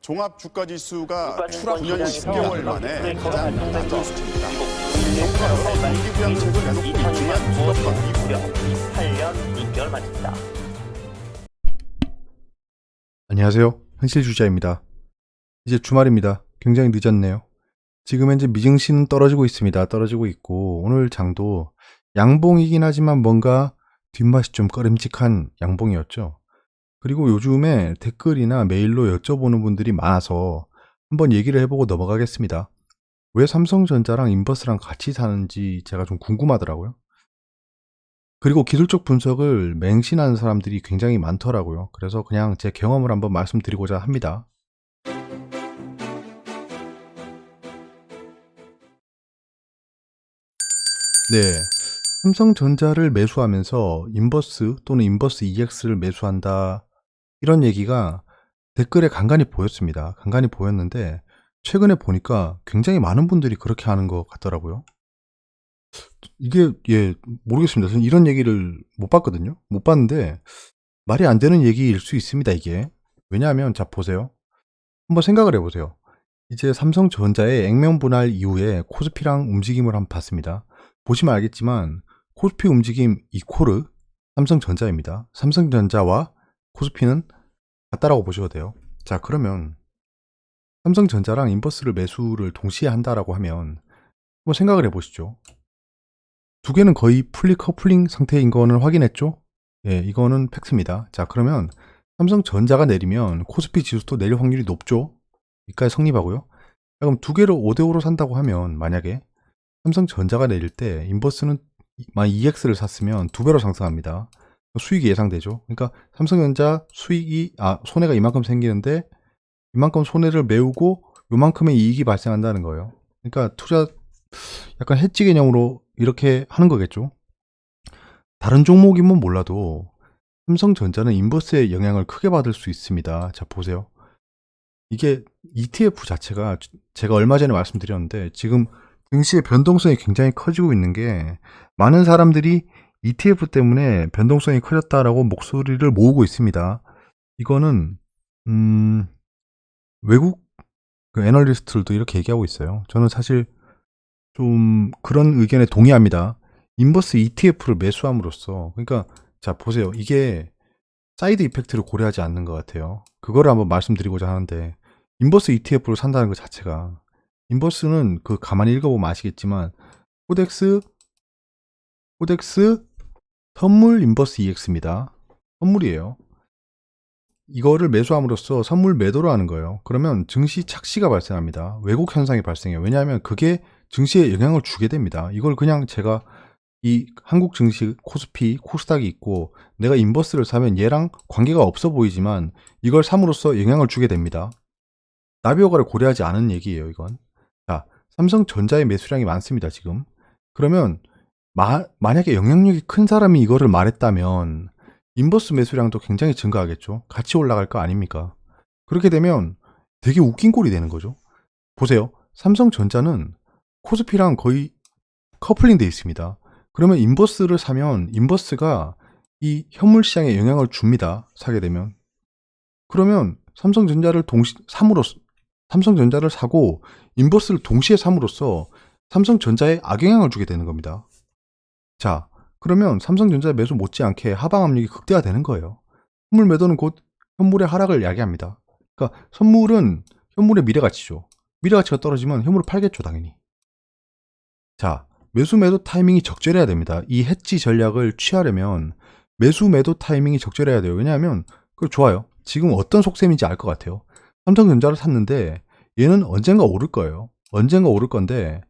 종합 주가 지수가 추락 9년 10개월 만에 가장 낮은 수치입니다. 정부가 경기부양책을 내놓고 있지만 2025년 무려 18년 6개월 만입니다. 안녕하세요. 현실주자입니다. 이제 주말입니다. 굉장히 늦었네요. 지금 현재 미증시는 떨어지고 있습니다. 떨어지고 있고 오늘 장도 양봉이긴 하지만 뭔가 뒷맛이 좀 꺼림칙한 양봉이었죠. 그리고 요즘에 댓글이나 메일로 여쭤보는 분들이 많아서 한번 얘기를 해보고 넘어가겠습니다. 왜 삼성전자랑 인버스랑 같이 사는지 제가 좀 궁금하더라고요. 그리고 기술적 분석을 맹신하는 사람들이 굉장히 많더라고요. 그래서 그냥 제 경험을 한번 말씀드리고자 합니다. 네, 삼성전자를 매수하면서 인버스 또는 인버스 EX를 매수한다, 이런 얘기가 댓글에 간간히 보였습니다. 간간히 보였는데 최근에 보니까 굉장히 많은 분들이 그렇게 하는 것 같더라고요. 이게 모르겠습니다. 저는 이런 얘기를 못 봤거든요. 못 봤는데 말이 안 되는 얘기일 수 있습니다. 이게 왜냐하면 자 보세요. 한번 생각을 해보세요. 이제 삼성전자의 액면 분할 이후에 코스피랑 움직임을 한번 봤습니다. 보시면 알겠지만 코스피 움직임 이코르 삼성전자입니다. 삼성전자와 코스피는 같다라고 보셔도 돼요. 자, 그러면 삼성전자랑 인버스를 매수를 동시에 한다라고 하면 한번 생각을 해보시죠. 두 개는 거의 풀리 커플링 상태인 거는 확인했죠? 예, 이거는 팩트입니다. 자, 그러면 삼성전자가 내리면 코스피 지수도 내릴 확률이 높죠? 여기까지 성립하고요. 자, 그럼 두 개를 5대5로 산다고 하면 만약에 삼성전자가 내릴 때 인버스는 만약 EX를 샀으면 2배로 상승합니다. 수익이 예상되죠. 그러니까 삼성전자 수익이 손해가 이만큼 생기는데 이만큼 손해를 메우고 요만큼의 이익이 발생한다는 거예요. 그러니까 투자 약간 해지 개념으로 이렇게 하는 거겠죠. 다른 종목이면 몰라도 삼성전자는 인버스의 영향을 크게 받을 수 있습니다. 자, 보세요. 이게 ETF 자체가 제가 얼마 전에 말씀드렸는데 지금 증시의 변동성이 굉장히 커지고 있는 게 많은 사람들이 ETF 때문에 변동성이 커졌다라고 목소리를 모으고 있습니다. 이거는 외국 그 애널리스트들도 이렇게 얘기하고 있어요. 저는 사실 좀 그런 의견에 동의합니다. 인버스 ETF를 매수함으로써, 그러니까 자 보세요. 이게 사이드 이펙트를 고려하지 않는 것 같아요. 그거를 한번 말씀드리고자 하는데 인버스 ETF를 산다는 것 자체가, 인버스는 그 가만히 읽어보면 아시겠지만 코덱스 선물 인버스 EX입니다. 선물이에요. 이거를 매수함으로써 선물 매도를 하는 거예요. 그러면 증시 착시가 발생합니다. 왜곡 현상이 발생해요. 왜냐하면 그게 증시에 영향을 주게 됩니다. 이걸 그냥 제가 이 한국 증시 코스피, 코스닥이 있고 내가 인버스를 사면 얘랑 관계가 없어 보이지만 이걸 삼으로써 영향을 주게 됩니다. 나비 효과를 고려하지 않은 얘기예요, 이건. 자, 삼성전자의 매수량이 많습니다, 지금. 그러면 만약에 영향력이 큰 사람이 이거를 말했다면 인버스 매수량도 굉장히 증가하겠죠. 같이 올라갈 거 아닙니까? 그렇게 되면 되게 웃긴 꼴이 되는 거죠. 보세요. 삼성전자는 코스피랑 거의 커플링 돼 있습니다. 그러면 인버스를 사면 인버스가 이 현물 시장에 영향을 줍니다. 사게 되면. 그러면 삼성전자를 삼성전자를 사고 인버스를 동시에 삼으로써 삼성전자에 악영향을 주게 되는 겁니다. 자, 그러면 삼성전자 매수 못지않게 하방 압력이 극대화되는 거예요. 선물 매도는 곧 현물의 하락을 야기합니다. 그러니까 선물은 현물의 미래가치죠. 미래가치가 떨어지면 현물을 팔겠죠, 당연히. 자, 매수 매도 타이밍이 적절해야 됩니다. 이 해지 전략을 취하려면 매수 매도 타이밍이 적절해야 돼요. 왜냐하면 그거 좋아요. 지금 어떤 속셈인지 알 것 같아요. 삼성전자를 샀는데 얘는 언젠가 오를 거예요. 언젠가 오를 건데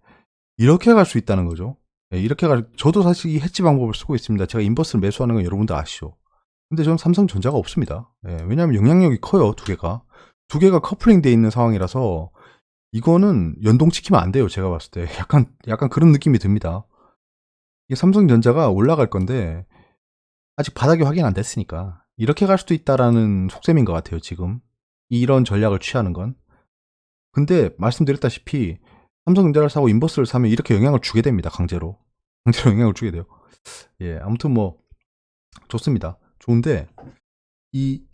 이렇게 갈 수 있다는 거죠. 저도 사실 이 해지 방법을 쓰고 있습니다. 제가 인버스를 매수하는 건 여러분들 아시죠? 근데 저는 삼성전자가 없습니다. 왜냐하면 영향력이 커요, 두 개가. 두 개가 커플링 돼 있는 상황이라서 이거는 연동시키면 안 돼요, 제가 봤을 때. 약간 그런 느낌이 듭니다. 이게 삼성전자가 올라갈 건데 아직 바닥이 확인 안 됐으니까 이렇게 갈 수도 있다라는 속셈인 것 같아요, 지금. 이런 전략을 취하는 건. 근데 말씀드렸다시피 삼성전자를 사고 인버스를 사면 이렇게 영향을 주게 됩니다. 강제로 영향을 주게 돼요. 아무튼 뭐 좋습니다. 좋은데 이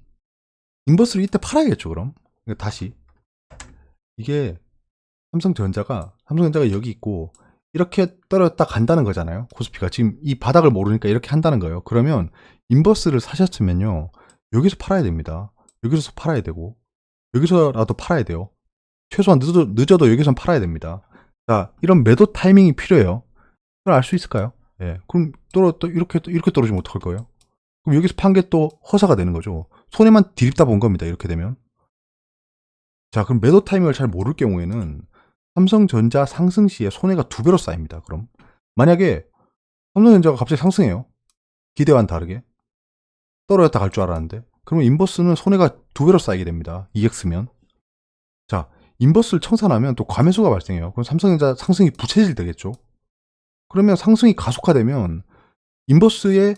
인버스를 이때 팔아야겠죠, 그럼. 다시 이게 삼성전자가 여기 있고 이렇게 떨어졌다 간다는 거잖아요. 코스피가 지금 이 바닥을 모르니까 이렇게 한다는 거예요. 그러면 인버스를 사셨으면요, 여기서 팔아야 됩니다. 여기서 팔아야 되고 여기서라도 팔아야 돼요. 최소한 늦어도 여기선 팔아야 됩니다. 자, 이런 매도 타이밍이 필요해요. 그걸 알 수 있을까요? 예. 그럼 또 이렇게 떨어지면 어떡할 거예요? 그럼 여기서 판 게 또 허사가 되는 거죠. 손해만 디립다 본 겁니다. 이렇게 되면. 자, 그럼 매도 타이밍을 잘 모를 경우에는 삼성전자 상승 시에 손해가 2배로 쌓입니다. 그럼 만약에 삼성전자가 갑자기 상승해요. 기대와는 다르게 떨어졌다 갈 줄 알았는데, 그러면 인버스는 손해가 2배로 쌓이게 됩니다. EX면. 자, 인버스를 청산하면 또 과매수가 발생해요. 그럼 삼성전자 상승이 부채질 되겠죠. 그러면 상승이 가속화되면 인버스의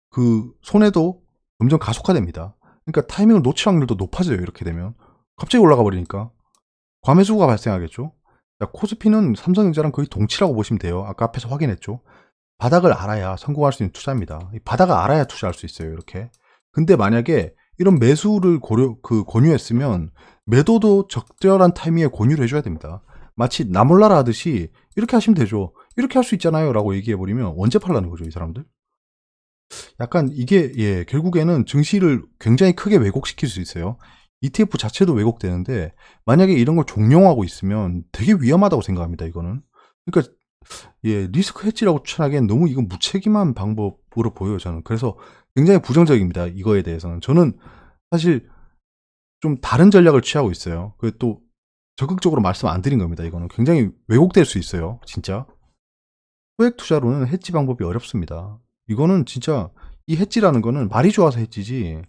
그 손해도 점점 가속화됩니다. 그러니까 타이밍을 놓칠 확률도 높아져요. 이렇게 되면 갑자기 올라가 버리니까 과매수가 발생하겠죠. 자, 코스피는 삼성전자랑 거의 동치라고 보시면 돼요. 아까 앞에서 확인했죠. 바닥을 알아야 성공할 수 있는 투자입니다. 이 바닥을 알아야 투자할 수 있어요. 이렇게. 근데 만약에 이런 매수를 권유했으면 매도도 적절한 타이밍에 권유를 해줘야 됩니다. 마치 나 몰라라 하듯이 이렇게 하시면 되죠. 이렇게 할 수 있잖아요. 라고 얘기해버리면 언제 팔라는 거죠, 이 사람들? 약간 이게, 예, 결국에는 증시를 굉장히 크게 왜곡시킬 수 있어요. ETF 자체도 왜곡되는데, 만약에 이런 걸 종용하고 있으면 되게 위험하다고 생각합니다, 이거는. 그러니까, 예, 리스크 헤지라고 추천하기엔 너무 이건 무책임한 방법으로 보여요, 저는. 그래서 굉장히 부정적입니다, 이거에 대해서는. 저는 사실 좀 다른 전략을 취하고 있어요. 그 또 적극적으로 말씀 안 드린 겁니다, 이거는. 굉장히 왜곡될 수 있어요, 진짜. 소액 투자로는 해지 방법이 어렵습니다. 이거는 진짜, 이 해지라는 거는 말이 좋아서 해지지,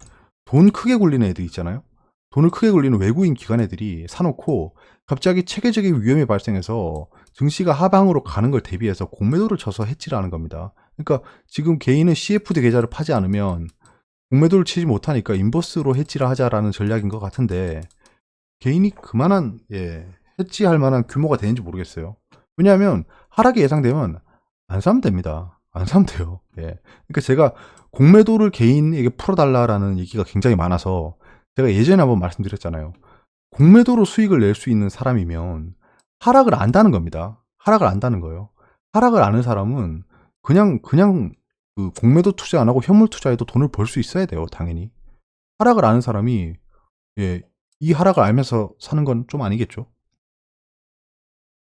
돈 크게 굴리는 애들 있잖아요. 돈을 크게 굴리는 외국인 기관 애들이 사놓고 갑자기 체계적인 위험이 발생해서 증시가 하방으로 가는 걸 대비해서 공매도를 쳐서 해지를 하는 겁니다. 그러니까 지금 개인은 CFD 계좌를 파지 않으면 공매도를 치지 못하니까 인버스로 해지를 하자라는 전략인 것 같은데, 개인이 그만한, 예, 해지할 만한 규모가 되는지 모르겠어요. 왜냐하면 하락이 예상되면 안 사면 됩니다. 안 사면 돼요. 예. 그러니까 제가 공매도를 개인에게 풀어달라라는 얘기가 굉장히 많아서 제가 예전에 한번 말씀드렸잖아요. 공매도로 수익을 낼 수 있는 사람이면 하락을 안다는 겁니다. 하락을 안다는 거예요. 하락을 아는 사람은 그냥 그 공매도 투자 안 하고 현물 투자해도 돈을 벌 수 있어야 돼요. 당연히. 하락을 아는 사람이, 예, 이 하락을 알면서 사는 건 좀 아니겠죠.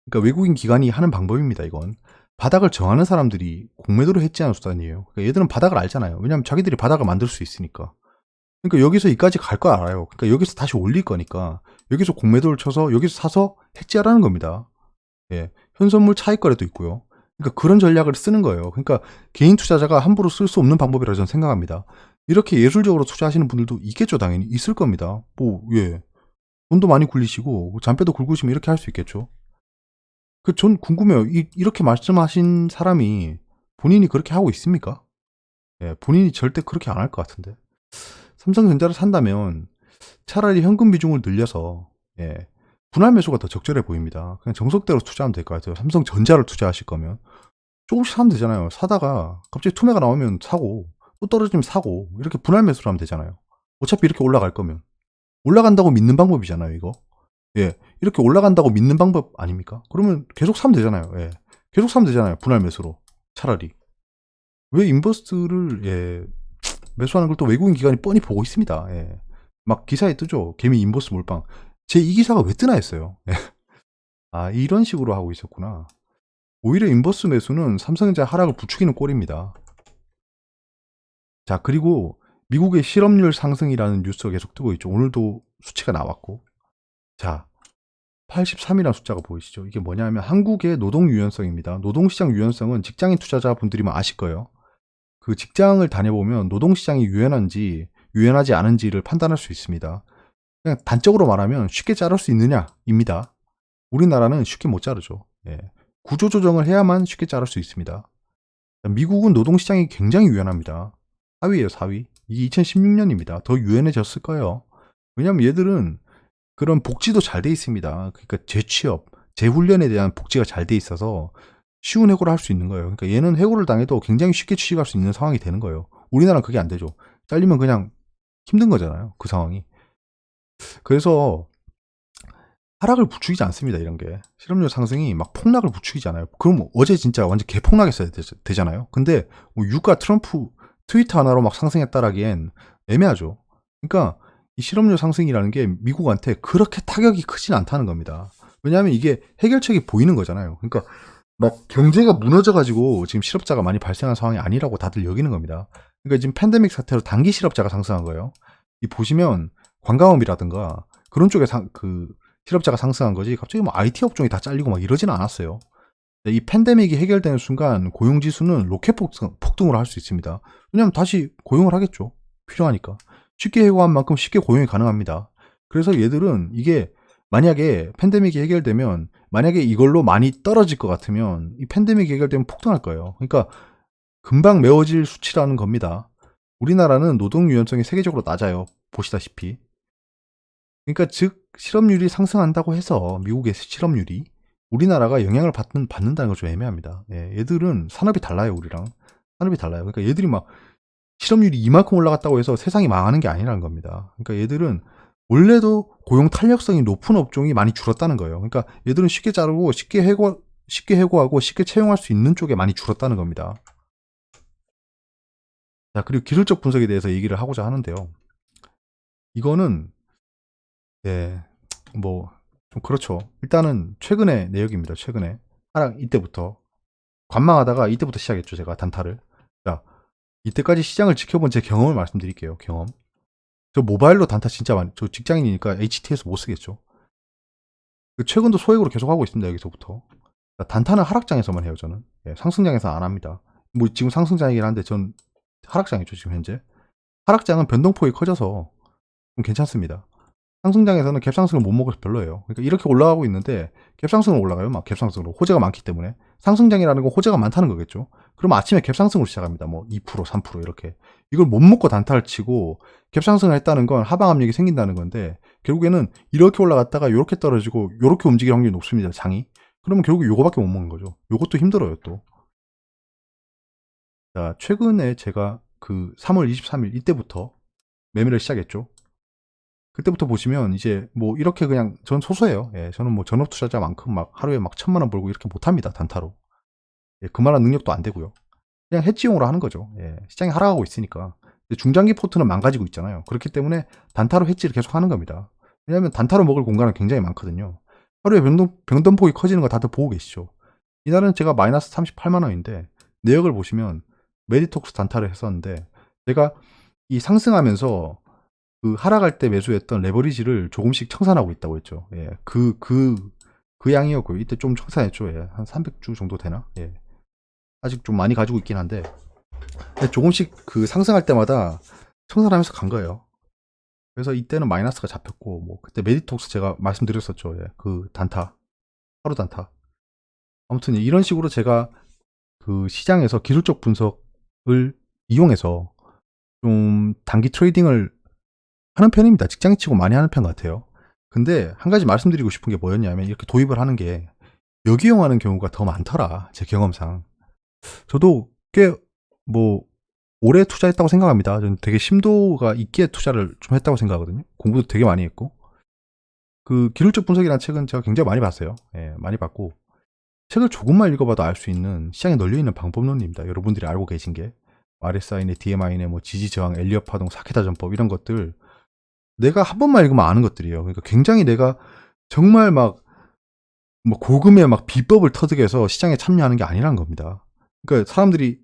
그러니까 외국인 기관이 하는 방법입니다. 이건. 바닥을 정하는 사람들이 공매도를 해지하는 수단이에요. 그러니까 얘들은 바닥을 알잖아요. 왜냐하면 자기들이 바닥을 만들 수 있으니까. 그러니까 여기서 이까지 갈 거 알아요. 그러니까 여기서 다시 올릴 거니까 여기서 공매도를 쳐서 여기서 사서 해지하라는 겁니다. 예, 현선물 차익 거래도 있고요. 그러니까 그런 전략을 쓰는 거예요. 그러니까 개인 투자자가 함부로 쓸 수 없는 방법이라고 저는 생각합니다. 이렇게 예술적으로 투자하시는 분들도 있겠죠. 당연히 있을 겁니다. 뭐, 예, 돈도 많이 굴리시고 잔뼈도 굵으시면 이렇게 할 수 있겠죠. 전 궁금해요. 이렇게 말씀하신 사람이 본인이 그렇게 하고 있습니까? 예, 본인이 절대 그렇게 안 할 것 같은데. 삼성전자를 산다면 차라리 현금 비중을 늘려서, 예, 분할 매수가 더 적절해 보입니다. 그냥 정석대로 투자하면 될 것 같아요. 삼성전자를 투자하실 거면 조금씩 사면 되잖아요. 사다가 갑자기 투매가 나오면 사고, 또 떨어지면 사고, 이렇게 분할 매수를 하면 되잖아요. 어차피 이렇게 올라갈 거면. 올라간다고 믿는 방법이잖아요, 이거. 예, 이렇게 올라간다고 믿는 방법 아닙니까? 그러면 계속 사면 되잖아요. 예, 계속 사면 되잖아요. 분할 매수로. 차라리. 왜 인버스를, 예, 매수하는 걸 또 외국인 기관이 뻔히 보고 있습니다. 예. 막 기사에 뜨죠. 개미 인버스 몰빵. 제 이 기사가 왜 뜨나 했어요. 예. 아, 이런 식으로 하고 있었구나. 오히려 인버스 매수는 삼성전자 하락을 부추기는 꼴입니다. 자, 그리고 미국의 실업률 상승이라는 뉴스가 계속 뜨고 있죠. 오늘도 수치가 나왔고. 자, 83이라는 숫자가 보이시죠? 이게 뭐냐면 한국의 노동 유연성입니다. 노동시장 유연성은 직장인 투자자분들이면 아실 거예요. 그 직장을 다녀보면 노동시장이 유연한지 유연하지 않은지를 판단할 수 있습니다. 그냥 단적으로 말하면 쉽게 자를 수 있느냐입니다. 우리나라는 쉽게 못 자르죠. 예. 구조조정을 해야만 쉽게 자를 수 있습니다. 미국은 노동시장이 굉장히 유연합니다. 4위예요, 4위. 이게 2016년입니다. 더 유연해졌을 거예요. 왜냐면 얘들은 그런 복지도 잘 돼 있습니다. 그러니까 재취업, 재훈련에 대한 복지가 잘 돼 있어서 쉬운 해고를 할 수 있는 거예요. 그러니까 얘는 해고를 당해도 굉장히 쉽게 취직할 수 있는 상황이 되는 거예요. 우리나라는 그게 안 되죠. 잘리면 그냥 힘든 거잖아요. 그 상황이. 그래서 하락을 부추기지 않습니다. 이런 게 실업률 상승이 막 폭락을 부추기지 않아요. 그럼 어제 진짜 완전 개폭락했어야 되잖아요. 근데 뭐 유가 트럼프 트위터 하나로 막 상승했다라기엔 애매하죠. 그러니까 이 실업률 상승이라는 게 미국한테 그렇게 타격이 크진 않다는 겁니다. 왜냐하면 이게 해결책이 보이는 거잖아요. 그러니까 막 경제가 무너져가지고 지금 실업자가 많이 발생한 상황이 아니라고 다들 여기는 겁니다. 그러니까 지금 팬데믹 사태로 단기 실업자가 상승한 거예요. 이 보시면 관광업이라든가 그런 쪽에 실업자가 상승한 거지 갑자기 뭐 IT 업종이 다 잘리고 막 이러지는 않았어요. 이 팬데믹이 해결되는 순간 고용지수는 로켓 폭등으로 할 수 있습니다. 왜냐하면 다시 고용을 하겠죠. 필요하니까. 쉽게 해고한 만큼 쉽게 고용이 가능합니다. 그래서 얘들은 이게 만약에 팬데믹이 해결되면 만약에 이걸로 많이 떨어질 것 같으면 이 팬데믹이 해결되면 폭등할 거예요. 그러니까 금방 메워질 수치라는 겁니다. 우리나라는 노동 유연성이 세계적으로 낮아요. 보시다시피. 그러니까 즉 실업률이 상승한다고 해서 미국의 실업률이 우리나라가 영향을 받는다는 건 좀 애매합니다. 예, 얘들은 산업이 달라요, 우리랑. 산업이 달라요. 그러니까 얘들이 막 실업률이 이만큼 올라갔다고 해서 세상이 망하는 게 아니라는 겁니다. 그러니까 얘들은 원래도 고용 탄력성이 높은 업종이 많이 줄었다는 거예요. 그러니까 얘들은 쉽게 자르고 쉽게 해고하고 쉽게 채용할 수 있는 쪽에 많이 줄었다는 겁니다. 자, 그리고 기술적 분석에 대해서 얘기를 하고자 하는데요. 이거는 네, 뭐 좀 그렇죠. 일단은 최근의 내역입니다. 최근에 하락 이때부터 관망하다가 이때부터 시작했죠. 제가 단타를. 자, 이때까지 시장을 지켜본 제 경험을 말씀드릴게요. 경험. 저 모바일로 단타 진짜 많이. 저 직장인이니까 HTS 못 쓰겠죠. 최근도 소액으로 계속 하고 있습니다. 여기서부터. 단타는 하락장에서만 해요. 저는. 예, 상승장에서 안 합니다. 뭐 지금 상승장이긴 한데 전 하락장이죠. 지금 현재. 하락장은 변동폭이 커져서 좀 괜찮습니다. 상승장에서는 갭상승을 못 먹어서 별로예요. 그러니까 이렇게 올라가고 있는데 갭상승으로 올라가요. 막 갭상승으로. 호재가 많기 때문에. 상승장이라는 건 호재가 많다는 거겠죠. 그럼 아침에 갭상승으로 시작합니다. 뭐 2%, 3% 이렇게. 이걸 못 먹고 단타를 치고 갭상승을 했다는 건 하방 압력이 생긴다는 건데 결국에는 이렇게 올라갔다가 이렇게 떨어지고 이렇게 움직일 확률이 높습니다. 장이. 그러면 결국 요거밖에 못 먹는 거죠. 요것도 힘들어요, 또. 자, 최근에 제가 그 3월 23일 이때부터 매매를 시작했죠. 그때부터 보시면 이제 뭐 이렇게 그냥 전 소소해요. 예, 저는 뭐 전업 투자자만큼 막 하루에 막 1,000만 원 벌고 이렇게 못합니다. 단타로. 예, 그만한 능력도 안 되고요. 그냥 해지용으로 하는 거죠. 예, 시장이 하락하고 있으니까. 중장기 포트는 망가지고 있잖아요. 그렇기 때문에 단타로 해지를 계속 하는 겁니다. 왜냐하면 단타로 먹을 공간은 굉장히 많거든요. 하루에 변동폭이 커지는 거 다들 보고 계시죠. 이날은 제가 마이너스 38만 원인데 내역을 보시면 메디톡스 단타를 했었는데 제가 이 상승하면서 그 하락할 때 매수했던 레버리지를 조금씩 청산하고 있다고 했죠. 예, 그 양이었고요. 이때 좀 청산했죠. 예, 한 300주 정도 되나? 예. 아직 좀 많이 가지고 있긴 한데 조금씩 그 상승할 때마다 청산하면서 간 거예요. 그래서 이때는 마이너스가 잡혔고 뭐 그때 메디톡스 제가 말씀드렸었죠. 예, 그 단타, 하루 단타. 아무튼 이런 식으로 제가 그 시장에서 기술적 분석을 이용해서 좀 단기 트레이딩을 하는 편입니다. 직장인 치고 많이 하는 편 같아요. 근데 한 가지 말씀드리고 싶은 게 뭐였냐면 이렇게 도입을 하는 게 역이용하는 경우가 더 많더라. 제 경험상. 저도 꽤 뭐 오래 투자했다고 생각합니다. 저는 되게 심도가 있게 투자를 좀 했다고 생각하거든요. 공부도 되게 많이 했고. 그 기술적 분석이라는 책은 제가 굉장히 많이 봤어요. 예, 많이 봤고 책을 조금만 읽어봐도 알 수 있는 시장에 널려있는 방법론입니다. 여러분들이 알고 계신 게 RSI네 DMI네 뭐 지지 저항, 엘리엇 파동, 사케타 전법 이런 것들 내가 한 번만 읽으면 아는 것들이에요. 그러니까 굉장히 내가 정말 막 뭐 고금의 막 비법을 터득 해서 시장에 참여하는 게 아니라는 겁니다. 그러니까 사람들이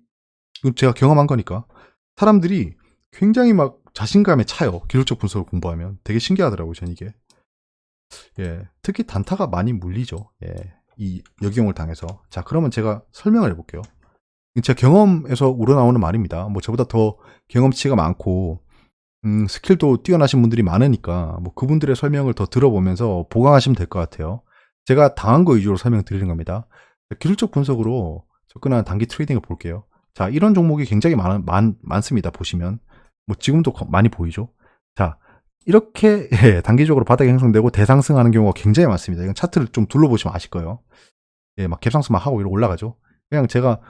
이건 제가 경험한 거니까 사람들이 굉장히 막 자신감에 차요. 기술적 분석을 공부하면 되게 신기하더라고요. 전 이게. 예, 특히 단타가 많이 물리죠. 예, 이 역이용을 당해서. 자, 그러면 제가 설명을 해볼게요. 제 경험에서 우러나오는 말입니다. 뭐 저보다 더 경험치가 많고 스킬도 뛰어나신 분들이 많으니까 뭐 그분들의 설명을 더 들어보면서 보강하시면 될 것 같아요. 제가 당한 거 위주로 설명드리는 겁니다. 기술적 분석으로 접근하는 단기 트레이딩을 볼게요. 자, 이런 종목이 굉장히 많습니다. 보시면 뭐 지금도 많이 보이죠. 자, 이렇게 예, 단기적으로 바닥이 형성되고 대상승하는 경우가 굉장히 많습니다. 이건 차트를 좀 둘러보시면 아실 거예요. 예, 막 갭상승 막 하고 이렇게 올라가죠. 그냥 제가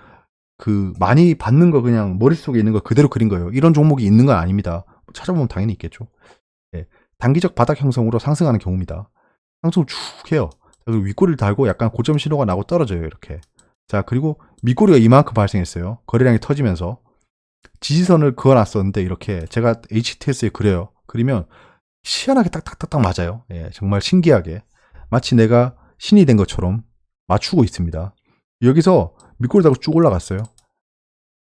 그 많이 받는 거 그냥 머릿속에 있는 거 그대로 그린 거예요. 이런 종목이 있는 건 아닙니다. 찾아보면 당연히 있겠죠. 예, 단기적 바닥 형성으로 상승하는 경우입니다. 상승을 쭉 해요. 그리고 윗꼬리를 달고 약간 고점 신호가 나고 떨어져요. 이렇게. 자, 그리고 밑꼬리가 이만큼 발생했어요. 거래량이 터지면서. 지지선을 그어놨었는데 이렇게 제가 HTS에 그려요. 그리면 희한하게 딱딱딱딱 맞아요. 예, 정말 신기하게. 마치 내가 신이 된 것처럼 맞추고 있습니다. 여기서 밑꼬리 달고 쭉 올라갔어요.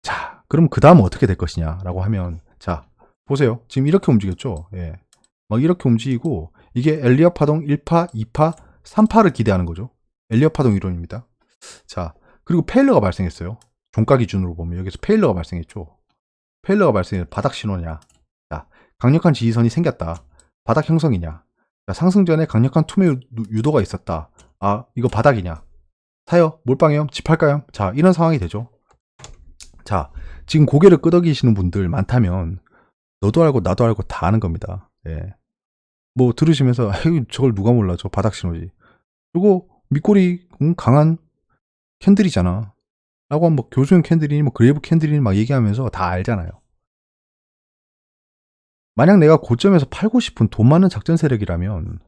자, 그럼 그 다음은 어떻게 될 것이냐라고 하면, 자, 보세요. 지금 이렇게 움직였죠? 예. 막 이렇게 움직이고, 이게 엘리엇 파동 1파, 2파, 3파를 기대하는 거죠. 엘리엇 파동 이론입니다. 자, 그리고 페일러가 발생했어요. 종가 기준으로 보면 여기서 페일러가 발생했죠. 페일러가 발생해 바닥 신호냐. 자, 강력한 지지선이 생겼다. 바닥 형성이냐. 자, 상승 전에 강력한 투매 유도가 있었다. 아, 이거 바닥이냐. 사요? 몰빵해요? 집할까요? 자, 이런 상황이 되죠. 자, 지금 고개를 끄덕이시는 분들 많다면 너도 알고 나도 알고 다 아는 겁니다. 예. 뭐 들으시면서 아유, 저걸 누가 몰라. 저 바닥 신호지. 이거 밑꼬리 강한 캔들이잖아. 라고 하면 뭐 교수형 캔들이니 뭐 그레이브 캔들이니 막 얘기하면서 다 알잖아요. 만약 내가 고점에서 팔고 싶은 돈 많은 작전 세력이라면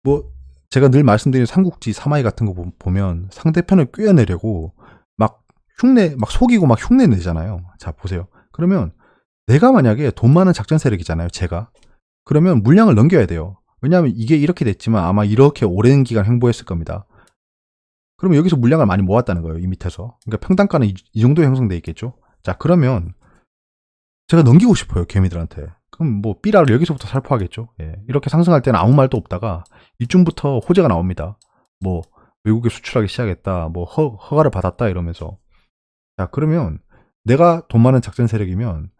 뭐 제가 늘 말씀드린 삼국지 사마이 같은 거 보면 상대편을 꿰어내려고 막 흉내 막 속이고 막 흉내 내잖아요. 자, 보세요. 그러면 내가 만약에 돈 많은 작전 세력이잖아요. 제가. 그러면 물량을 넘겨야 돼요. 왜냐하면 이게 이렇게 됐지만 아마 이렇게 오랜 기간 횡보했을 겁니다. 그러면 여기서 물량을 많이 모았다는 거예요. 이 밑에서. 그러니까 평단가는 이 정도 형성돼 있겠죠. 자, 그러면 제가 넘기고 싶어요. 개미들한테. 그럼 뭐 삐라를 여기서부터 살포하겠죠. 예. 이렇게 상승할 때는 아무 말도 없다가 이쯤부터 호재가 나옵니다. 뭐 외국에 수출하기 시작했다. 뭐 허가를 받았다 이러면서. 자, 그러면 내가 돈 많은 작전 세력이면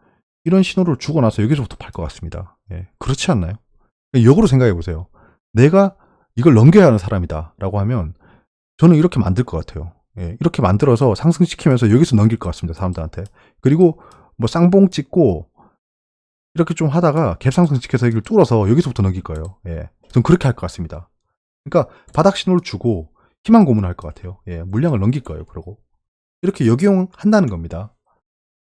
이런 신호를 주고 나서 여기서부터 팔 것 같습니다. 예. 그렇지 않나요? 역으로 생각해 보세요. 내가 이걸 넘겨야 하는 사람이다 라고 하면 저는 이렇게 만들 것 같아요. 예. 이렇게 만들어서 상승시키면서 여기서 넘길 것 같습니다. 사람들한테. 그리고 뭐 쌍봉 찍고 이렇게 좀 하다가 갭상승 시켜서 여기를 뚫어서 여기서부터 넘길 거예요. 예. 전 그렇게 할 것 같습니다. 그러니까 바닥 신호를 주고 희망 고문을 할 것 같아요. 예. 물량을 넘길 거예요. 그러고 이렇게 역이용 한다는 겁니다.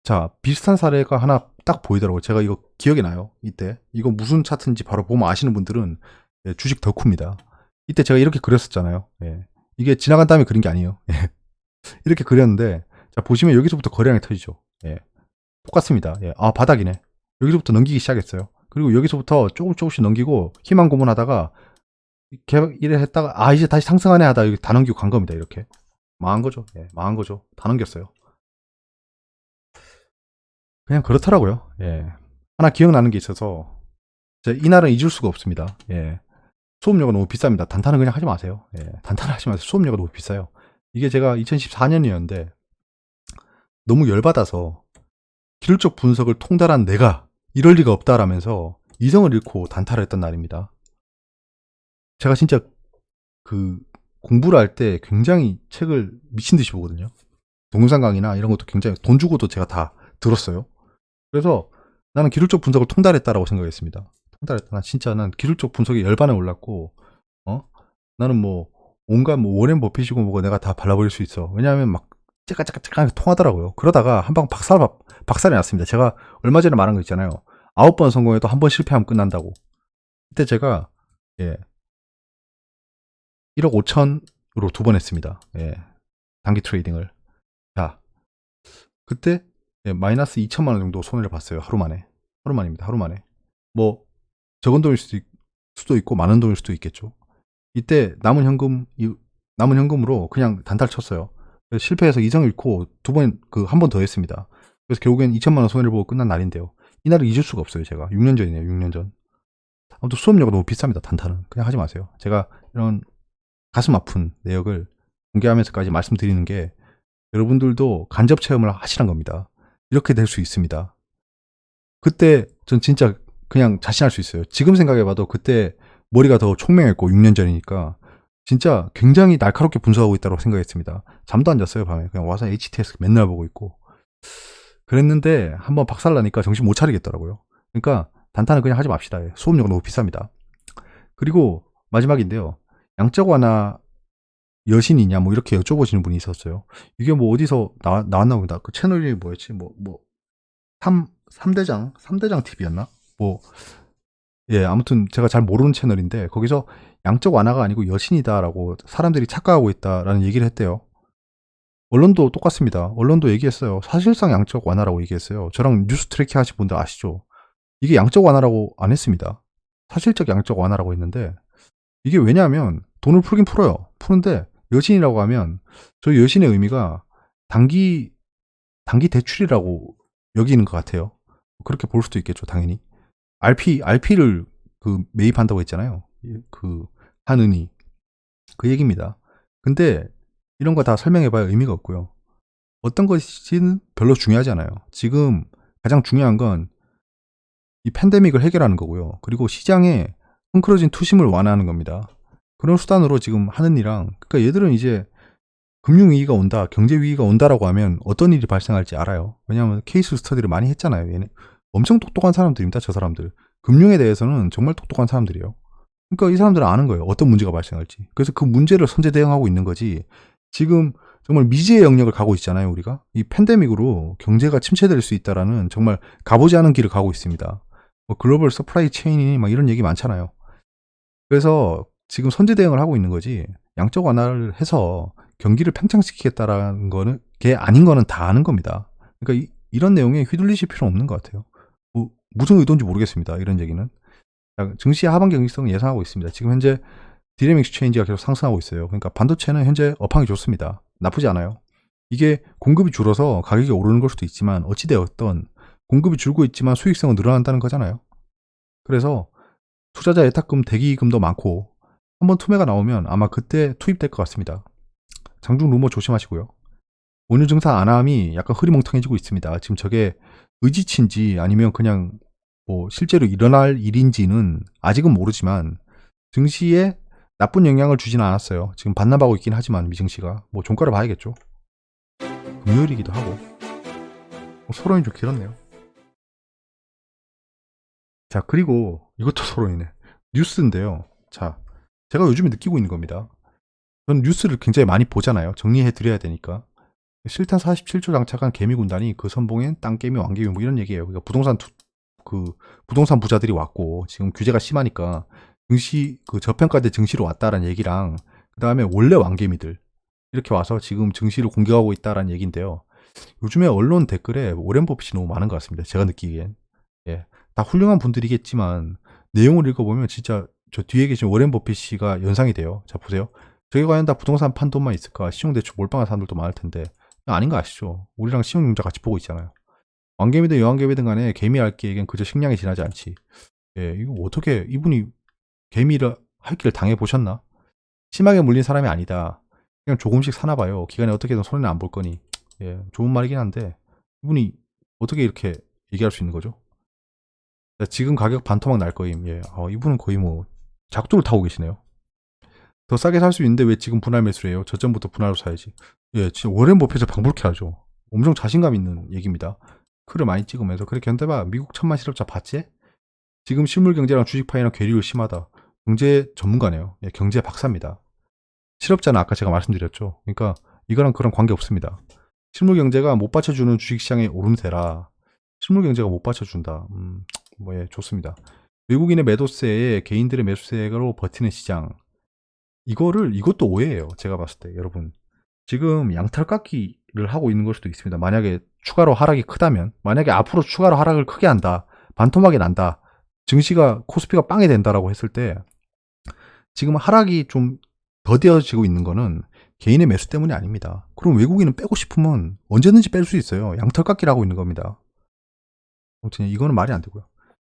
자, 비슷한 사례가 하나 딱 보이더라고요. 제가 이거 기억이 나요. 이때 이거 무슨 차트인지 바로 보면 아시는 분들은 예, 주식 덕후입니다. 이때 제가 이렇게 그렸었잖아요. 예. 이게 지나간 다음에 그린 게 아니에요. 예. 이렇게 그렸는데 자, 보시면 여기서부터 거래량이 터지죠. 예. 똑같습니다. 예. 아, 바닥이네. 여기서부터 넘기기 시작했어요. 그리고 여기서부터 조금씩 넘기고 희망 고문하다가 이래 했다가 아, 이제 다시 상승하네 하다 여기 다 넘기고 간 겁니다. 이렇게 망한 거죠. 예, 망한 거죠. 다 넘겼어요. 그냥 그렇더라고요. 예. 하나 기억나는 게 있어서 이날은 잊을 수가 없습니다. 예. 수업료가 너무 비쌉니다. 단타는 그냥 하지 마세요. 예. 단타는 하지 마세요. 수업료가 너무 비싸요. 이게 제가 2014년이었는데 너무 열받아서 기술적 분석을 통달한 내가 이럴 리가 없다라면서 이성을 잃고 단타를 했던 날입니다. 제가 진짜 그 공부를 할 때 굉장히 책을 미친 듯이 보거든요. 동영상 강의나 이런 것도 굉장히 돈 주고도 제가 다 들었어요. 그래서 나는 기술적 분석을 통달했다라고 생각했습니다. 통달했다. 난 기술적 분석에 열반에 올랐고, 나는 뭐 온갖 뭐 워렌 버핏이고 뭐가 내가 다 발라버릴 수 있어. 왜냐하면 막 째까째까째까 통하더라고요. 그러다가 한 방 박살이 났습니다. 제가 얼마 전에 말한 거 있잖아요. 9번 성공해도 한 번 실패하면 끝난다고. 그때 제가 1억 5천으로 2번 했습니다. 예, 단기 트레이딩을. 자, 그때 마이너스 2천만 원 정도 손해를 봤어요. 하루 만에. 하루 만입니다. 하루 만에. 뭐 적은 돈일 수도 있고 많은 돈일 수도 있겠죠. 이때 남은 현금으로 그냥 단타를 쳤어요. 실패해서 이성 잃고 한 번 더 했습니다. 그래서 결국엔 2천만 원 손해를 보고 끝난 날인데요. 이 날을 잊을 수가 없어요. 제가 6년 전이네요. 6년 전. 아무튼 수업료가 너무 비쌉니다. 단타는 그냥 하지 마세요. 제가 이런 가슴 아픈 내역을 공개하면서까지 말씀드리는 게 여러분들도 간접 체험을 하시란 겁니다. 이렇게 될 수 있습니다. 그때 전 진짜 그냥 자신할 수 있어요. 지금 생각해봐도 그때 머리가 더 총명했고 6년 전이니까 진짜 굉장히 날카롭게 분석하고 있다고 생각했습니다. 잠도 안 잤어요. 밤에 그냥 와서 HTS 맨날 보고 있고 그랬는데 한번 박살나니까 정신 못 차리겠더라고요. 그러니까 단타는 그냥 하지 맙시다. 수업료가 너무 비쌉니다. 그리고 마지막인데요. 양적 완화 여신이냐 뭐 이렇게 여쭤보시는 분이 있었어요. 이게 뭐 어디서 나왔나 보다. 그 채널이 뭐였지? 3대장 TV였나? 뭐 예, 아무튼 제가 잘 모르는 채널인데 거기서 양적 완화가 아니고 여신이다라고 사람들이 착각하고 있다라는 얘기를 했대요. 언론도 똑같습니다. 언론도 얘기했어요. 사실상 양적 완화라고 얘기했어요. 저랑 뉴스 트래킹 하신 분들 아시죠? 이게 양적 완화라고 안 했습니다. 사실적 양적 완화라고 했는데 이게 왜냐하면 돈을 풀긴 풀어요. 푸는데 여신이라고 하면 저 여신의 의미가 단기 대출이라고 여기는 것 같아요. 그렇게 볼 수도 있겠죠, 당연히. RP를 그 매입한다고 했잖아요. 그 한은이 그 얘기입니다. 근데 이런 거 다 설명해봐야 의미가 없고요. 어떤 것이는 별로 중요하지 않아요. 지금 가장 중요한 건 이 팬데믹을 해결하는 거고요. 그리고 시장에 헝클어진 투심을 완화하는 겁니다. 그런 수단으로 지금 하는이랑 그러니까 얘들은 이제 금융위기가 온다, 경제위기가 온다라고 하면 어떤 일이 발생할지 알아요. 왜냐하면 케이스 스터디를 많이 했잖아요. 얘네 엄청 똑똑한 사람들입니다. 저 사람들. 금융에 대해서는 정말 똑똑한 사람들이에요. 그러니까 이 사람들은 아는 거예요. 어떤 문제가 발생할지. 그래서 그 문제를 선제 대응하고 있는 거지. 지금 정말 미지의 영역을 가고 있잖아요. 우리가. 이 팬데믹으로 경제가 침체될 수 있다라는 정말 가보지 않은 길을 가고 있습니다. 뭐 글로벌 서플라이 체인이 막 이런 얘기 많잖아요. 그래서 지금 선제 대응을 하고 있는 거지. 양적 완화를 해서 경기를 팽창시키겠다라는 거는 게 아닌 거는 다 아는 겁니다. 그러니까 이런 내용에 휘둘리실 필요는 없는 것 같아요. 뭐, 무슨 의도인지 모르겠습니다. 이런 얘기는. 증시 하반기 경직성을 예상하고 있습니다. 지금 현재 디램 익스체인지가 계속 상승하고 있어요. 그러니까 반도체는 현재 업황이 좋습니다. 나쁘지 않아요. 이게 공급이 줄어서 가격이 오르는 걸 수도 있지만 어찌되었던 공급이 줄고 있지만 수익성은 늘어난다는 거잖아요. 그래서 투자자 예탁금, 대기금도 많고 한번 투매가 나오면 아마 그때 투입될 것 같습니다. 장중 루머 조심하시고요. 원유 증상 안함이 약간 흐리멍텅해지고 있습니다. 지금 저게 의지치인지 아니면 그냥 뭐 실제로 일어날 일인지는 아직은 모르지만 증시에 나쁜 영향을 주지는 않았어요. 지금 반납하고 있긴 하지만 미증시가 뭐 종가를 봐야겠죠. 금요일이기도 하고 소론이 좀 길었네요. 자, 그리고 이것도 소론이네. 뉴스인데요. 자, 제가 요즘에 느끼고 있는 겁니다. 저는 뉴스를 굉장히 많이 보잖아요. 정리해 드려야 되니까. 실탄 47조 장착한 개미군단이 그 선봉엔 땅개미, 왕개미 뭐 이런 얘기예요. 그러니까 부동산 부자들이 왔고 지금 규제가 심하니까 증시 그 저평가대 증시로 왔다라는 얘기랑 그 다음에 원래 왕개미들 이렇게 와서 지금 증시를 공격하고 있다라는 얘기인데요. 요즘에 언론 댓글에 오렌 버핏이 너무 많은 것 같습니다. 제가 느끼기엔. 예. 다 훌륭한 분들이겠지만 내용을 읽어보면 진짜 저 뒤에 계신 오렌 버핏이가 연상이 돼요. 자, 보세요. 저게 과연 다 부동산 판 돈만 있을까? 신용대출 몰빵한 사람들도 많을 텐데 아닌 거 아시죠? 우리랑 신용융자 같이 보고 있잖아요. 왕개미든 여왕개미든 간에 개미알기에겐 그저 식량이 지나지 않지. 예, 이거 어떻게 이분이 개미를 할 길을 당해보셨나? 심하게 물린 사람이 아니다. 그냥 조금씩 사나봐요. 기간에 어떻게든 손해는 안 볼 거니. 예, 좋은 말이긴 한데 이분이 어떻게 이렇게 얘기할 수 있는 거죠? 지금 가격 반토막 날 거임. 예, 이분은 거의 뭐 작두를 타고 계시네요. 더 싸게 살 수 있는데 왜 지금 분할 매수를 해요? 저점부터 분할로 사야지. 예, 진짜 워렌 버핏에서 방불케 하죠. 엄청 자신감 있는 얘기입니다. 글을 많이 찍으면서 그래 견뎌봐. 미국 천만 실업자 봤지? 지금 실물 경제랑 주식 파이랑 괴리가 심하다. 경제 전문가네요. 예, 경제 박사입니다. 실업자는 아까 제가 말씀드렸죠. 그러니까 이거랑 그런 관계 없습니다. 실물 경제가 못 받쳐주는 주식시장의 오름세라. 실물 경제가 못 받쳐준다. 뭐 예, 좋습니다. 외국인의 매도세에 개인들의 매수세로 버티는 시장. 이것도 오해예요. 제가 봤을 때 여러분. 지금 양털 깎기를 하고 있는 걸 수도 있습니다. 만약에 추가로 하락이 크다면, 만약에 앞으로 추가로 하락을 크게 한다, 반토막이 난다, 증시가 코스피가 빵이 된다라고 했을 때 지금 하락이 좀 더뎌지고 있는 거는 개인의 매수 때문이 아닙니다. 그럼 외국인은 빼고 싶으면 언제든지 뺄 수 있어요. 양털 깎기를 하고 있는 겁니다. 아무튼 이거는 말이 안 되고요.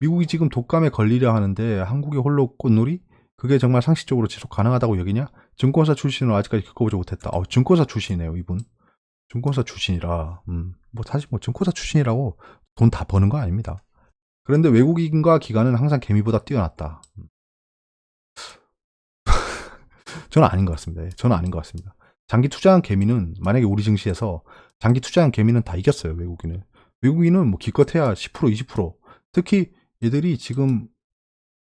미국이 지금 독감에 걸리려 하는데 한국의 홀로 꽃놀이? 그게 정말 상식적으로 지속 가능하다고 여기냐? 증권사 출신으로 아직까지 겪어보지 못했다. 증권사 출신이네요, 이분. 증권사 출신이라, 뭐 사실 뭐 증권사 출신이라고 돈 다 버는 거 아닙니다. 그런데 외국인과 기관은 항상 개미보다 뛰어났다. 저는 아닌 것 같습니다. 저는 아닌 것 같습니다. 장기 투자한 개미는 만약에 우리 증시에서 장기 투자한 개미는 다 이겼어요, 외국인을. 외국인은 뭐 기껏해야 10%, 20%. 특히 얘들이 지금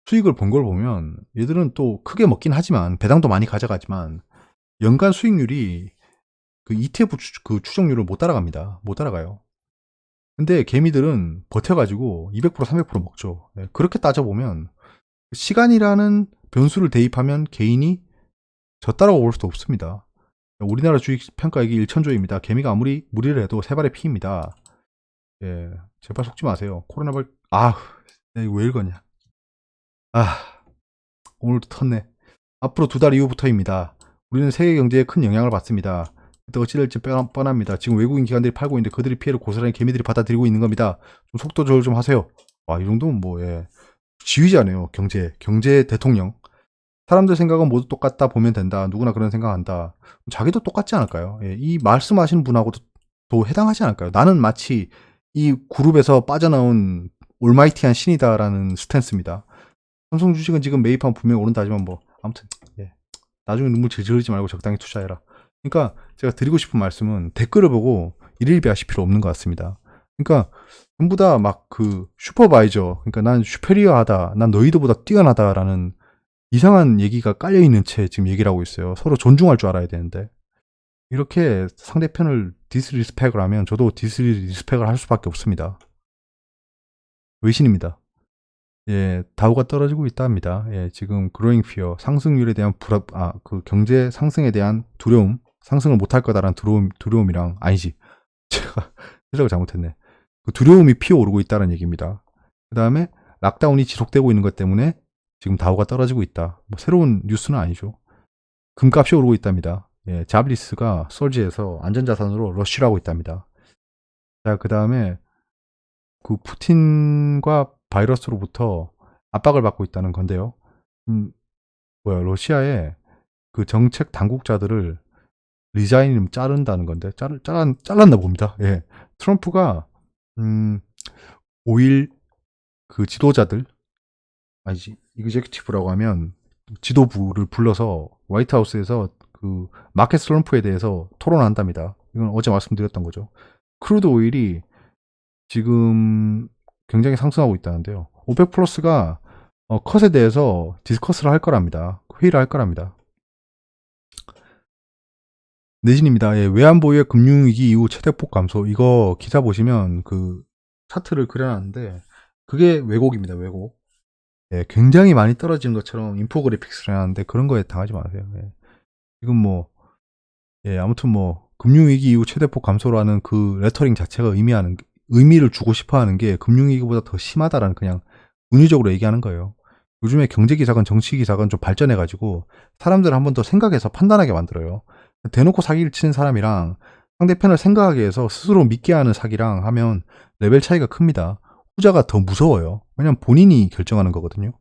수익을 본 걸 보면 얘들은 또 크게 먹긴 하지만 배당도 많이 가져가지만 연간 수익률이 그 ETF 그 추정률을 못 따라갑니다. 못 따라가요. 근데 개미들은 버텨가지고 200%, 300% 먹죠. 네, 그렇게 따져보면 시간이라는 변수를 대입하면 개인이 졌다라고 볼 수도 없습니다. 우리나라 주식 평가액이 1,000조입니다. 개미가 아무리 무리를 해도 세 발의 피입니다. 예, 제발 속지 마세요. 코로나발 이거 왜 읽었냐? 오늘도 텄네. 앞으로 2달 이후부터입니다. 우리는 세계 경제에 큰 영향을 받습니다. 그때 어찌 될지 뻔합니다. 지금 외국인 기관들이 팔고 있는데 그들의 피해를 고스란히 개미들이 받아들이고 있는 겁니다. 좀 속도 조절 좀 하세요. 이 정도면 지휘자네요. 경제 대통령. 사람들 생각은 모두 똑같다 보면 된다. 누구나 그런 생각한다. 자기도 똑같지 않을까요? 예, 이 말씀하시는 분하고도 해당하지 않을까요? 나는 마치 이 그룹에서 빠져나온 올마이티한 신이다라는 스탠스입니다. 삼성 주식은 지금 매입하면 분명히 오른다 하지만 아무튼 나중에 눈물 질질 흘리지 말고 적당히 투자해라. 그러니까 제가 드리고 싶은 말씀은 댓글을 보고 일일비하실 필요 없는 것 같습니다. 그러니까 전부 다 슈퍼바이저, 그러니까 난 슈페리어하다, 난 너희들보다 뛰어나다라는 이상한 얘기가 깔려있는 채 지금 얘기를 하고 있어요. 서로 존중할 줄 알아야 되는데 이렇게 상대편을 디스리스펙을 하면 저도 디스리스펙을 할 수밖에 없습니다. 외신입니다. 예, 다우가 떨어지고 있다 합니다. 예, 지금 그로잉 피어, 상승률에 대한 경제 상승에 대한 두려움, 상승을 못할 거다라는 두려움이랑 제가 해석을 잘못했네. 그 두려움이 피어오르고 있다는 얘기입니다. 그 다음에 락다운이 지속되고 있는 것 때문에 지금 다우가 떨어지고 있다. 새로운 뉴스는 아니죠. 금값이 오르고 있답니다. 예, 자블리스가 솔지에서 안전자산으로 러쉬를 하고 있답니다. 자, 그 다음에 푸틴과 바이러스로부터 압박을 받고 있다는 건데요. 러시아의 정책 당국자들을 리자인을 자른다는 건데 잘랐나 봅니다. 예. 트럼프가 5일 지도자들 이그제큐티브라고 하면 지도부를 불러서 화이트하우스에서 마켓 슬럼프에 대해서 토론한답니다. 이건 어제 말씀드렸던 거죠. 크루드 오일이 지금 굉장히 상승하고 있다는데요. 오펙 플러스가 컷에 대해서 디스커스를 할 거랍니다. 회의를 할 거랍니다. 내신입니다. 예, 외환보유의 금융위기 이후 최대폭 감소. 이거 기사 보시면 차트를 그려놨는데 그게 왜곡입니다. 왜곡. 예, 굉장히 많이 떨어지는 것처럼 인포그래픽스를 해놨는데 그런 거에 당하지 마세요. 예. 지금 아무튼 금융위기 이후 최대폭 감소라는 레터링 자체가 의미를 주고 싶어 하는 게 금융위기보다 더 심하다라는 그냥 은유적으로 얘기하는 거예요. 요즘에 경제기사건 정치기사건 좀 발전해가지고 사람들을 한 번 더 생각해서 판단하게 만들어요. 대놓고 사기를 치는 사람이랑 상대편을 생각하게 해서 스스로 믿게 하는 사기랑 하면 레벨 차이가 큽니다. 후자가 더 무서워요. 왜냐면 본인이 결정하는 거거든요.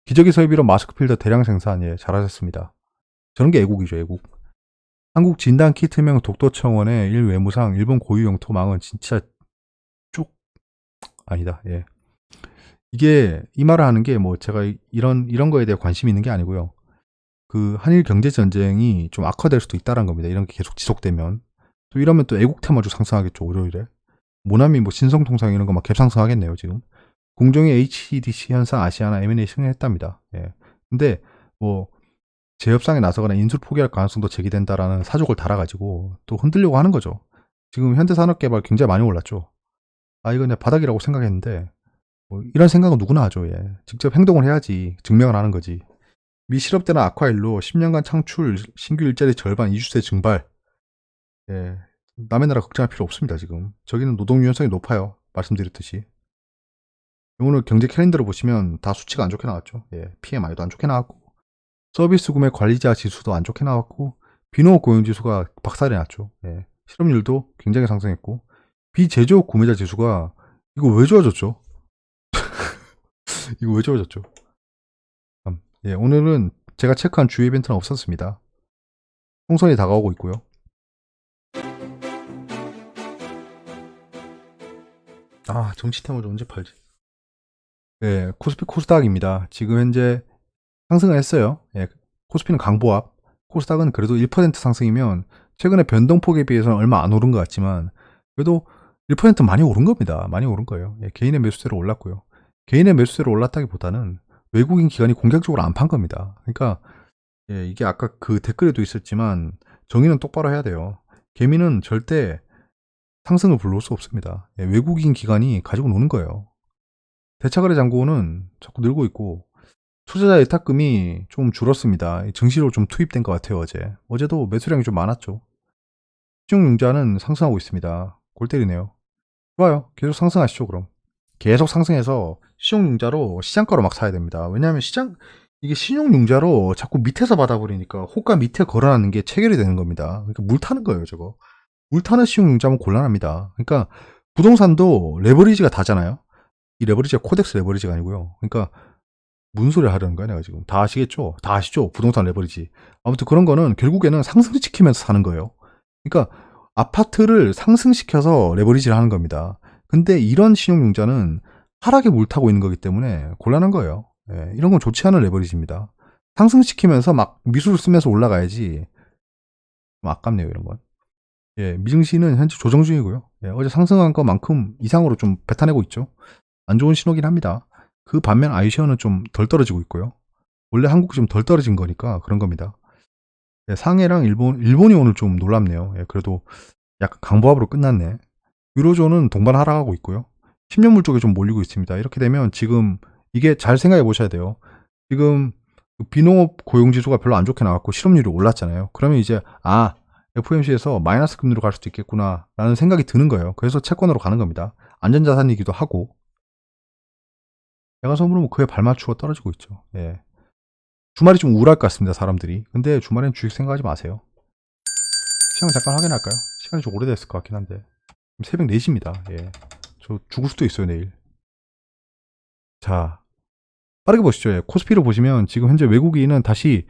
기저귀 설비로 마스크 필터 대량 생산, 예, 잘하셨습니다. 저런 게 애국이죠, 애국. 한국 진단 키트명 독도청원의 일외무상 일본 고유 영토 망은 진짜 아니다. 예. 이게 이 말을 하는 게 제가 이런 거에 대해 관심이 있는 게 아니고요. 한일 경제 전쟁이 좀 악화될 수도 있다는 겁니다. 이런 게 계속 지속되면 또 이러면 또 애국 테마주 상승하겠죠. 월요일에 모나미 신성통상 이런 거 막 갭상승하겠네요. 지금 공정의 HDC 현상 아시아나 M&A 승인했답니다. 예. 근데 재협상에 나서거나 인수를 포기할 가능성도 제기된다라는 사족을 달아가지고 또 흔들려고 하는 거죠. 지금 현대산업개발 굉장히 많이 올랐죠. 이건 그냥 바닥이라고 생각했는데 이런 생각은 누구나 하죠. 예. 직접 행동을 해야지 증명을 하는 거지. 미 실업대나 아쿠아일로 10년간 창출 신규 일자리 절반 2주세 증발. 예. 남의 나라 걱정할 필요 없습니다. 지금 저기는 노동 유연성이 높아요. 말씀드렸듯이 오늘 경제 캘린더를 보시면 다 수치가 안 좋게 나왔죠. 예. PMI도 안 좋게 나왔고 서비스 구매 관리자 지수도 안 좋게 나왔고 비농업 고용 지수가 박살이 났죠. 예. 실업률도 굉장히 상승했고 비제조업 구매자 지수가 이거 왜 좋아졌죠? 이거 왜 좋아졌죠? 예, 오늘은 제가 체크한 주요 이벤트는 없었습니다. 총선이 다가오고 있고요. 정치 테마를 언제 팔지? 예, 코스피 코스닥입니다. 지금 현재 상승을 했어요. 예, 코스피는 강보합, 코스닥은 그래도 1% 상승이면 최근에 변동폭에 비해서는 얼마 안 오른 것 같지만 그래도 1% 많이 오른 겁니다. 많이 오른 거예요. 예, 개인의 매수세로 올랐고요. 개인의 매수세로 올랐다기보다는 외국인 기관이 공격적으로 안 판 겁니다. 그러니까 예, 이게 아까 댓글에도 있었지만 정의는 똑바로 해야 돼요. 개미는 절대 상승을 불러올 수 없습니다. 예, 외국인 기관이 가지고 노는 거예요. 대차거래 잔고는 자꾸 늘고 있고 투자자 예탁금이 좀 줄었습니다. 증시로 좀 투입된 것 같아요, 어제. 어제도 매수량이 좀 많았죠. 신용융자는 상승하고 있습니다. 골 때리네요. 좋아요. 계속 상승하시죠, 그럼. 계속 상승해서 신용융자로 시장가로 막 사야 됩니다. 왜냐하면 이게 신용융자로 자꾸 밑에서 받아버리니까 호가 밑에 걸어놨는 게 체결이 되는 겁니다. 그러니까 물 타는 거예요, 저거. 물 타는 신용융자면 곤란합니다. 그러니까 부동산도 레버리지가 다잖아요. 이 레버리지가 코덱스 레버리지가 아니고요. 그러니까 무슨 소리 하려는 거야, 내가 지금. 다 아시겠죠? 다 아시죠? 부동산 레버리지. 아무튼 그런 거는 결국에는 상승시키면서 사는 거예요. 그러니까 아파트를 상승시켜서 레버리지를 하는 겁니다. 근데 이런 신용융자는 하락에 물타고 있는 거기 때문에 곤란한 거예요. 예, 이런 건 좋지 않은 레버리지입니다. 상승시키면서 막 미수를 쓰면서 올라가야지. 좀 아깝네요, 이런 건. 예, 미증시는 현재 조정 중이고요. 예, 어제 상승한 것만큼 이상으로 좀 뱉어내고 있죠. 안 좋은 신호긴 합니다. 그 반면 아이시어는 좀 덜 떨어지고 있고요. 원래 한국이 좀 덜 떨어진 거니까 그런 겁니다. 예, 상해랑 일본이 오늘 좀 놀랍네요. 예, 그래도 약간 강보합으로 끝났네. 유로존은 동반 하락하고 있고요. 10년물 쪽에 좀 몰리고 있습니다. 이렇게 되면 지금 이게 잘 생각해 보셔야 돼요. 지금 비농업 고용지수가 별로 안 좋게 나왔고 실업률이 올랐잖아요. 그러면 이제 FOMC에서 마이너스 금리로 갈 수도 있겠구나 라는 생각이 드는 거예요. 그래서 채권으로 가는 겁니다. 안전자산이기도 하고 야간선물은 그에 발맞추고 떨어지고 있죠. 예. 주말이 좀 우울할 것 같습니다, 사람들이. 근데 주말엔 주식 생각하지 마세요. 시간 잠깐 확인할까요? 시간이 좀 오래됐을 것 같긴 한데. 새벽 4시입니다. 예. 저 죽을 수도 있어요, 내일. 자, 빠르게 보시죠. 예. 코스피를 보시면 지금 현재 외국인은 다시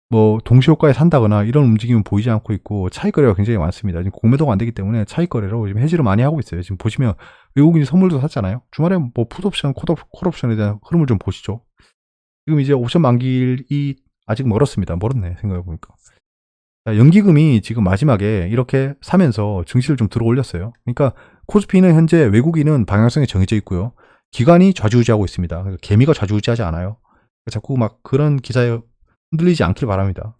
뭐 동시효과에 산다거나 이런 움직임은 보이지 않고 있고 차익 거래가 굉장히 많습니다. 지금 공매도가 안 되기 때문에 차익 거래로 지금 해지를 많이 하고 있어요. 지금 보시면 외국인이 선물도 샀잖아요. 주말에 뭐 풋옵션, 콜옵션에 대한 흐름을 좀 보시죠. 지금 이제 옵션 만기일이 아직 멀었습니다. 멀었네, 생각해보니까. 자, 연기금이 지금 마지막에 이렇게 사면서 증시를 좀 들어 올렸어요. 그러니까 코스피는 현재 외국인은 방향성이 정해져 있고요. 기관이 좌지우지하고 있습니다. 그러니까 개미가 좌지우지하지 않아요. 자꾸 막 그런 기사에 흔들리지 않길 바랍니다.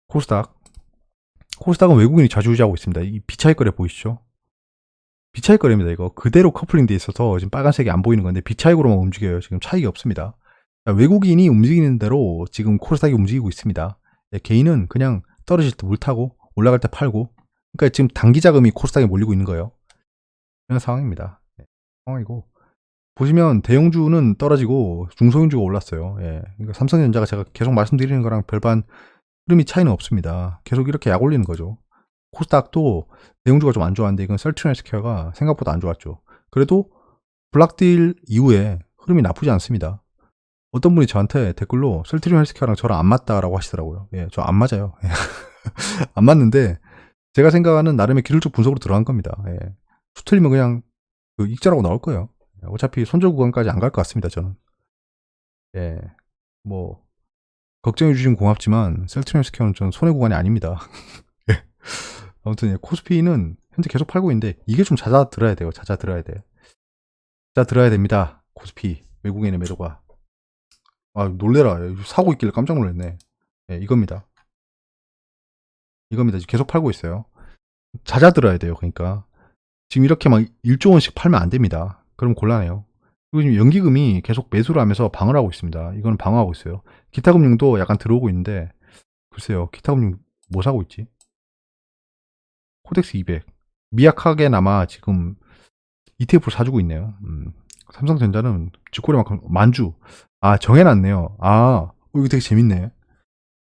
코스닥은 외국인이 좌지우지하고 있습니다. 이 비차익 거래 보이시죠? 비차익 거래입니다. 이거 그대로 커플링 돼 있어서 지금 빨간색이 안 보이는 건데 비차익으로만 움직여요. 지금 차익이 없습니다. 외국인이 움직이는 대로 지금 코스닥이 움직이고 있습니다. 개인은 그냥 떨어질 때 물 타고 올라갈 때 팔고, 그러니까 지금 단기 자금이 코스닥에 몰리고 있는 거예요. 이런 상황입니다. 상황이고 보시면 대형주는 떨어지고 중소형주가 올랐어요. 예. 그러니까 삼성전자가 제가 계속 말씀드리는 거랑 별반 흐름이 차이는 없습니다. 계속 이렇게 약 올리는 거죠. 코스닥도 대형주가 좀 안 좋았는데 이건 셀트리온 헬스케어가 생각보다 안 좋았죠. 그래도 블락딜 이후에 흐름이 나쁘지 않습니다. 어떤 분이 저한테 댓글로 셀트리온 헬스케어랑 저랑 안 맞다라고 하시더라고요. 예, 저 안 맞아요. 안 맞는데 제가 생각하는 나름의 기술적 분석으로 들어간 겁니다. 예. 수틀리면 그냥 그 익절하고 나올 거예요. 어차피 손절 구간까지 안 갈 것 같습니다, 저는. 예, 뭐 걱정해 주신 고맙지만 셀트리온 헬스케어는 전 손해 구간이 아닙니다. 예. 아무튼 예, 코스피는 현재 계속 팔고 있는데 이게 좀 잦아들어야 돼요. 잦아들어야 됩니다. 코스피 외국인의 매도가. 놀래라. 사고 있길래 깜짝 놀랐네. 예, 이겁니다. 지금 계속 팔고 있어요. 잦아들어야 돼요. 그러니까 지금 이렇게 막 1조 원씩 팔면 안 됩니다. 그럼 곤란해요. 그리고 지금 연기금이 계속 매수를 하면서 방어를 하고 있습니다. 이거는 방어하고 있어요. 기타금융도 약간 들어오고 있는데 글쎄요. 기타금융 뭐 사고 있지? 코덱스 200 미약하게나마 지금 ETF를 사주고 있네요. 삼성전자는 쥐꼬리만큼 만주 정해놨네요. 이거 되게 재밌네.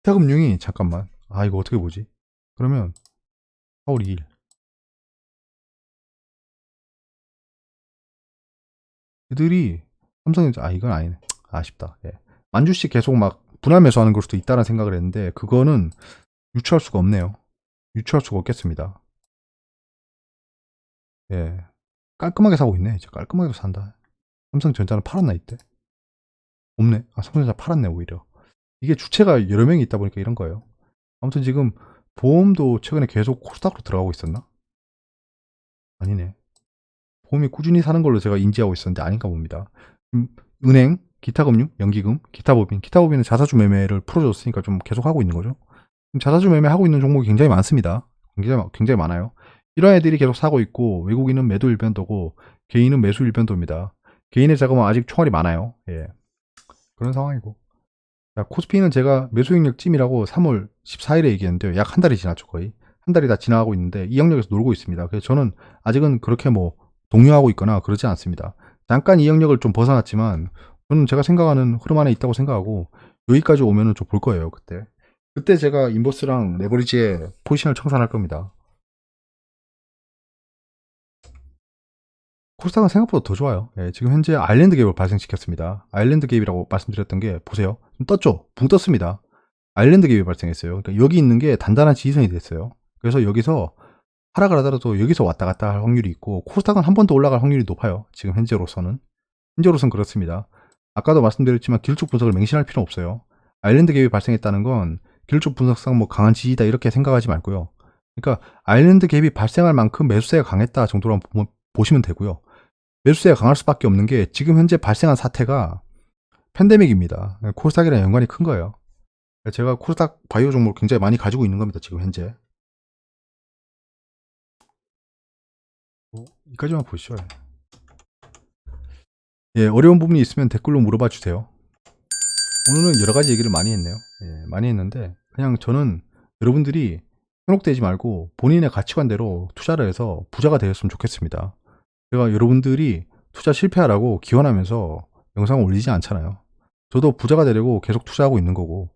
기타금융이 잠깐만 이거 어떻게 보지? 그러면 4월 2일 애들이 삼성전자 이건 아니네. 아쉽다. 예. 만주씩 계속 막 분할 매수하는 걸 수도 있다는 생각을 했는데 그거는 유추할 수가 없네요. 유추할 수가 없겠습니다. 예. 깔끔하게 사고 있네. 이제 깔끔하게 산다. 삼성전자는 팔았나 이때? 없네. 삼성전자 팔았네 오히려. 이게 주체가 여러 명이 있다 보니까 이런 거예요. 아무튼 지금 보험도 최근에 계속 코스닥으로 들어가고 있었나? 아니네. 보험이 꾸준히 사는 걸로 제가 인지하고 있었는데 아닌가 봅니다. 은행, 기타금융, 연기금, 기타법인. 기타법인은 자사주 매매를 풀어줬으니까 좀 계속 하고 있는 거죠. 자사주 매매하고 있는 종목이 굉장히 많습니다. 굉장히 많아요. 이런 애들이 계속 사고 있고 외국인은 매도 일변도고 개인은 매수 일변도입니다. 개인의 자금은 아직 총알이 많아요. 예. 그런 상황이고. 자, 코스피는 제가 매수 영역 찜이라고 3월 14일에 얘기했는데요. 약 한 달이 지났죠, 거의. 한 달이 다 지나가고 있는데 이 영역에서 놀고 있습니다. 그래서 저는 아직은 그렇게 뭐 동요하고 있거나 그러지 않습니다. 잠깐 이 영역을 좀 벗어났지만 저는 제가 생각하는 흐름 안에 있다고 생각하고 여기까지 오면은 좀 볼 거예요, 그때. 그때 제가 인버스랑 레버리지에 포지션을 청산할 겁니다. 코스닥은 생각보다 더 좋아요. 예, 지금 현재 아일랜드 갭을 발생시켰습니다. 아일랜드 갭이라고 말씀드렸던 게 보세요. 좀 떴죠? 붕 떴습니다. 아일랜드 갭이 발생했어요. 그러니까 여기 있는 게 단단한 지지선이 됐어요. 그래서 여기서 하락을 하더라도 여기서 왔다 갔다 할 확률이 있고 코스닥은 한 번 더 올라갈 확률이 높아요. 지금 현재로서는. 현재로서는 그렇습니다. 아까도 말씀드렸지만 기술적 분석을 맹신할 필요는 없어요. 아일랜드 갭이 발생했다는 건 기술적 분석상 뭐 강한 지지다 이렇게 생각하지 말고요. 그러니까 아일랜드 갭이 발생할 만큼 매수세가 강했다 정도로 보시면 되고요. 매수세가 강할 수밖에 없는 게 지금 현재 발생한 사태가 팬데믹입니다. 코스닥이랑 연관이 큰 거예요. 제가 코스닥 바이오 종목을 굉장히 많이 가지고 있는 겁니다. 지금 현재. 여기까지만 보시죠. 예, 어려운 부분이 있으면 댓글로 물어봐 주세요. 오늘은 여러 가지 얘기를 많이 했네요. 예, 많이 했는데 그냥 저는 여러분들이 현혹되지 말고 본인의 가치관대로 투자를 해서 부자가 되었으면 좋겠습니다. 제가 여러분들이 투자 실패하라고 기원하면서 영상을 올리지 않잖아요. 저도 부자가 되려고 계속 투자하고 있는 거고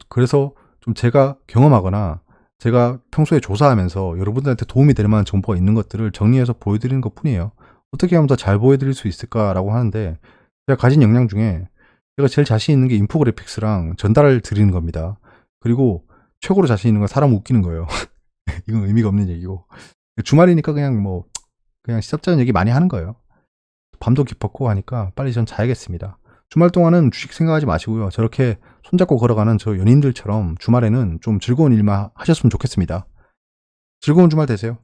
그래서 좀 제가 경험하거나 제가 평소에 조사하면서 여러분들한테 도움이 될 만한 정보가 있는 것들을 정리해서 보여드리는 것 뿐이에요. 어떻게 하면 더 잘 보여드릴 수 있을까라고 하는데 제가 가진 역량 중에 제가 제일 자신 있는 게 인포그래픽스랑 전달을 드리는 겁니다. 그리고 최고로 자신 있는 건 사람 웃기는 거예요. 이건 의미가 없는 얘기고 주말이니까 그냥 시접적인 얘기 많이 하는 거예요. 밤도 깊었고 하니까 빨리 전 자야겠습니다. 주말 동안은 주식 생각하지 마시고요. 저렇게 손잡고 걸어가는 저 연인들처럼 주말에는 좀 즐거운 일만 하셨으면 좋겠습니다. 즐거운 주말 되세요.